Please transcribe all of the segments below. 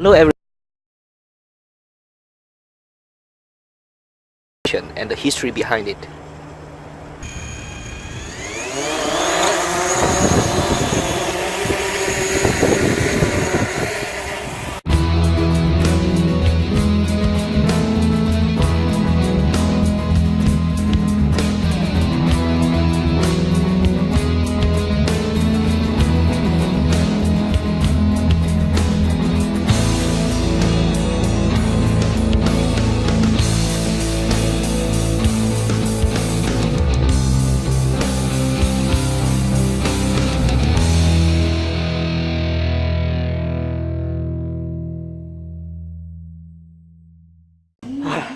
Hello everyone, and the history behind it.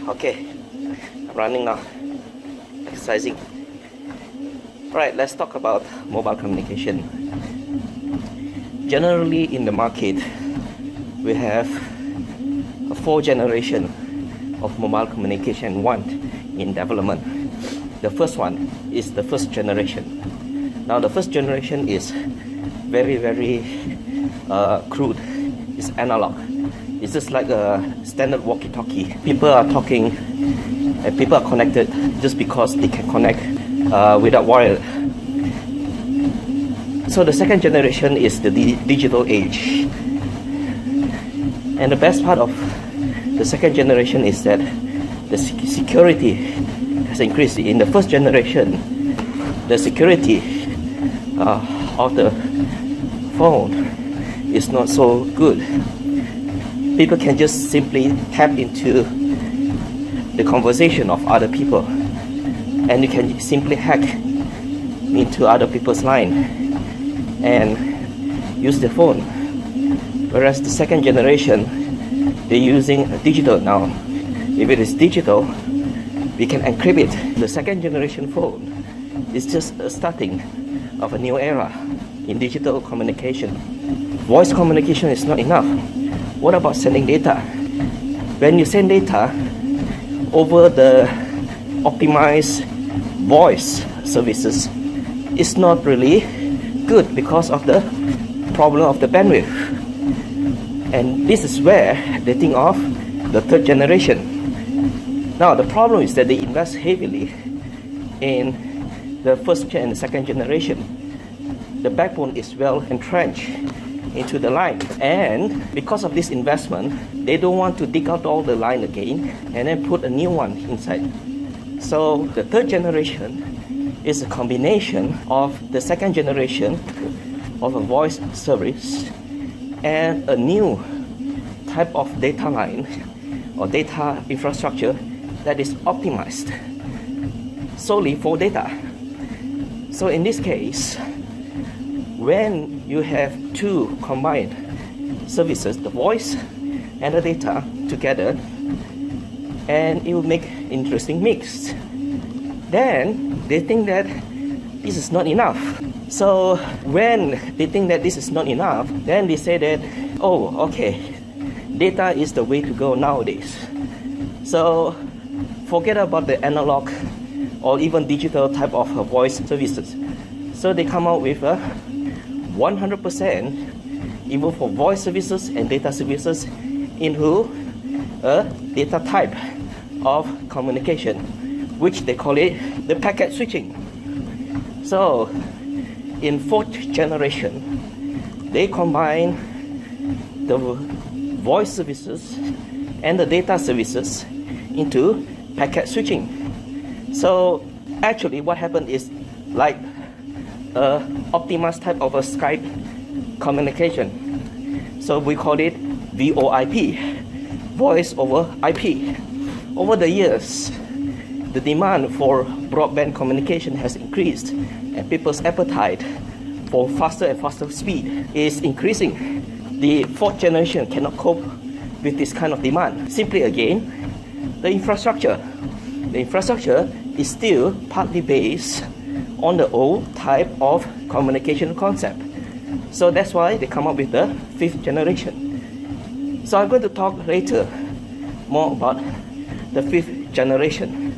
Okay, I'm running now, exercising. Alright, let's talk about mobile communication. Generally in the market, we have a 4 generation of mobile communication one in development. The first one is the first generation. Now the first generation is very crude. It's analog. It's just like a standard walkie-talkie. People are talking and people are connected just because they can connect without wire. So the second generation is the digital age. And the best part of the second generation is that the security has increased. In the first generation, the security of the phone is not so good. People can just simply tap into the conversation of other people, and you can simply hack into other people's line and use the phone. Whereas the second generation, they're using digital now. If it is digital, we can encrypt it. The second generation phone is just a starting of a new era in digital communication. Voice communication is not enough. What about sending data? When you send data over the optimized voice services, it's not really good because of the problem of the bandwidth. And this is where they think of the third generation. Now the problem is that they invest heavily in the first and the second generation. The backbone is well entrenched into the line, and because of this investment, they don't want to dig out all the line again and then put a new one inside. So the third generation is a combination of the second generation of a voice service and a new type of data line or data infrastructure that is optimized solely for data. So in this case, when you have two combined services, the voice and the data together, and it will make interesting mix, then they think that this is not enough. So when they think that this is not enough, then they say that, oh, okay, data is the way to go nowadays. So forget about the analog or even digital type of voice services. So they come out with a 100% even for voice services and data services into a data type of communication, which they call it the packet switching. So in fourth generation, they combine the voice services and the data services into packet switching. So actually what happened is like optimized type of a Skype communication. So we call it VoIP, voice over IP. Over the years, the demand for broadband communication has increased, and people's appetite for faster and faster speed is increasing. The fourth generation cannot cope with this kind of demand. Simply again, the infrastructure. The infrastructure is still partly based on the old type of communication concept. So that's why they come up with the fifth generation. So I'm going to talk later more about the fifth generation.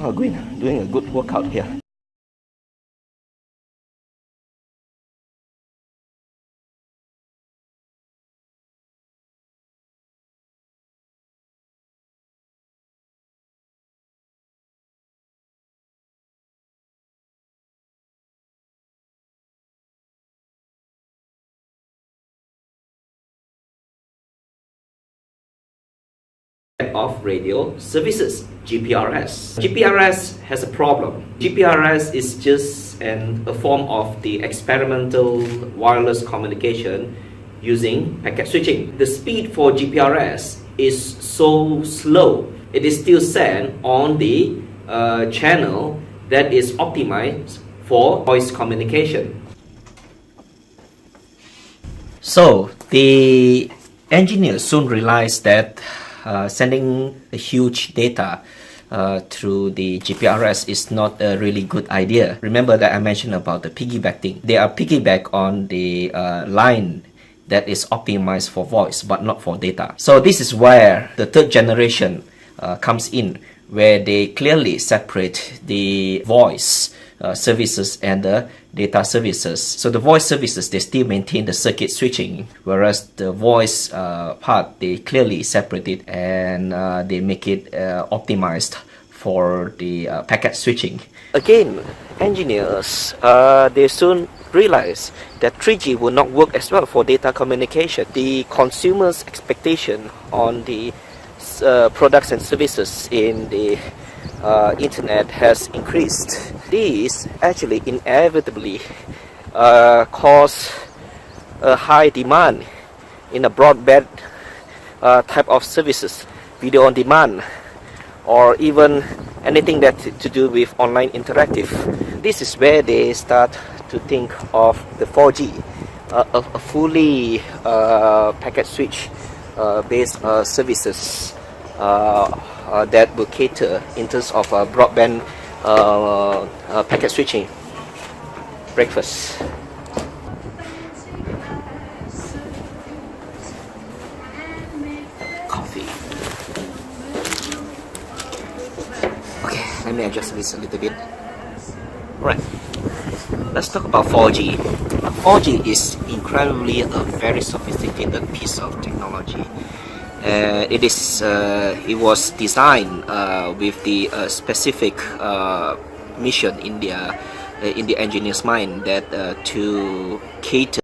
Oh, doing a good workout here. of radio services, GPRS. GPRS has a problem. GPRS is just a form of the experimental wireless communication using packet switching. The speed for GPRS is so slow. It is still sent on the channel that is optimized for voice communication. So the engineers soon realized that sending a huge data through the GPRS is not a really good idea. Remember that I mentioned about the piggyback thing. They are piggyback on the line that is optimized for voice but not for data. So this is where the third generation comes in, where they clearly separate the voice services and the data services. So the voice services, they still maintain the circuit switching, whereas the voice part, they clearly separate it and they make it optimized for the packet switching. Again, engineers, they soon realized that 3G will not work as well for data communication. The consumer's expectation on the products and services in the internet has increased. This actually inevitably cause a high demand in a broadband type of services, video on demand, or even anything that to do with online interactive. This is where they start to think of the 4G, a fully packet switch based services that will cater in terms of broadband packet switching. Breakfast. Coffee. Okay, let me adjust this a little bit. Right. Let's talk about 4G. 4G is incredibly a very sophisticated piece of technology. It was designed with the specific mission in the engineer's mind that to cater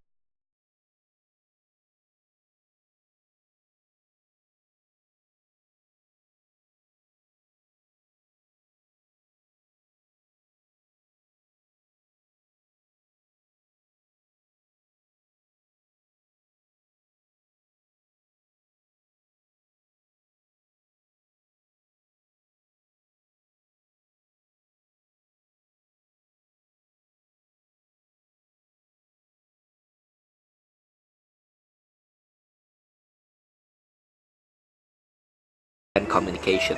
and communication.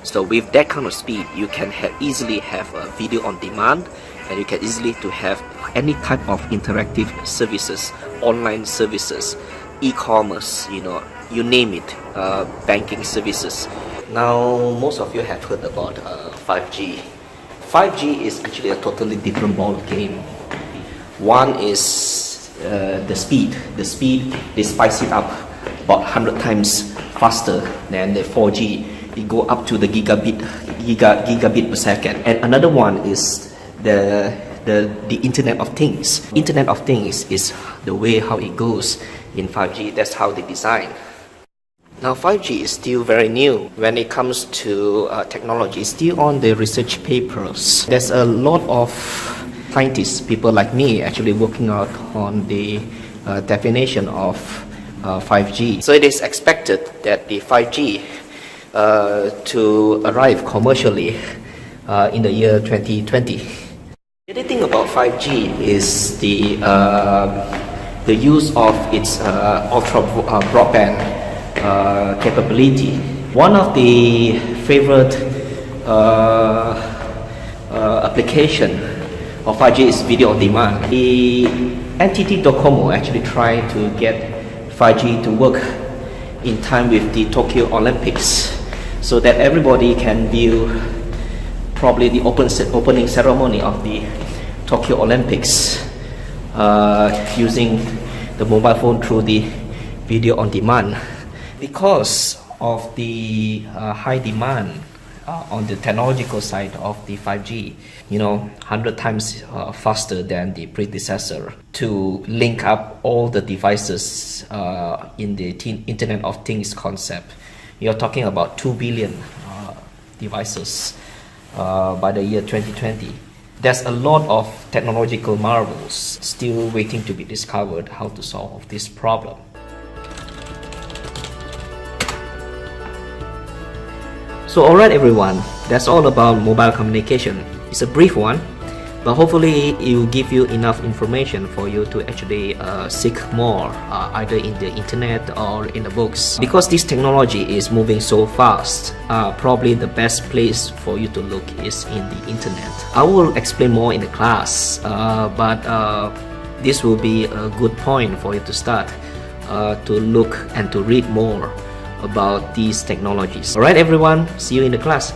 So with that kind of speed, you can easily have a video on demand, and you can easily to have any type of interactive services, online services, e-commerce, you name it, banking services. Now, most of you have heard about 5G. 5G is actually a totally different ball game. One is the speed. The speed, they spice it up about 100 times faster than the 4G. It go up to the gigabit per second. And another one is the Internet of Things. Internet of Things is the way how it goes in 5G. That's how they design. Now 5G is still very new when it comes to technology. It's still on the research papers. There's a lot of scientists, people like me, actually working out on the definition of 5G. So it is expected that the 5G to arrive commercially in the year 2020. The other thing about 5G is the use of its ultra broadband capability. One of the favorite application of 5G is video on demand. The NTT Docomo actually tried to get 5G to work in time with the Tokyo Olympics, so that everybody can view probably the opening ceremony of the Tokyo Olympics using the mobile phone through the video on demand. Because of the high demand on the technological side of the 5G, 100 times faster than the predecessor, to link up all the devices in the Internet of Things concept, you're talking about 2 billion devices by the year 2020. There's a lot of technological marvels still waiting to be discovered how to solve this problem. So alright everyone, that's all about mobile communication. It's a brief one, but hopefully it will give you enough information for you to actually seek more either in the internet or in the books. Because this technology is moving so fast, probably the best place for you to look is in the internet. I will explain more in the class, but this will be a good point for you to start to look and to read more about these technologies. Alright everyone, see you in the class.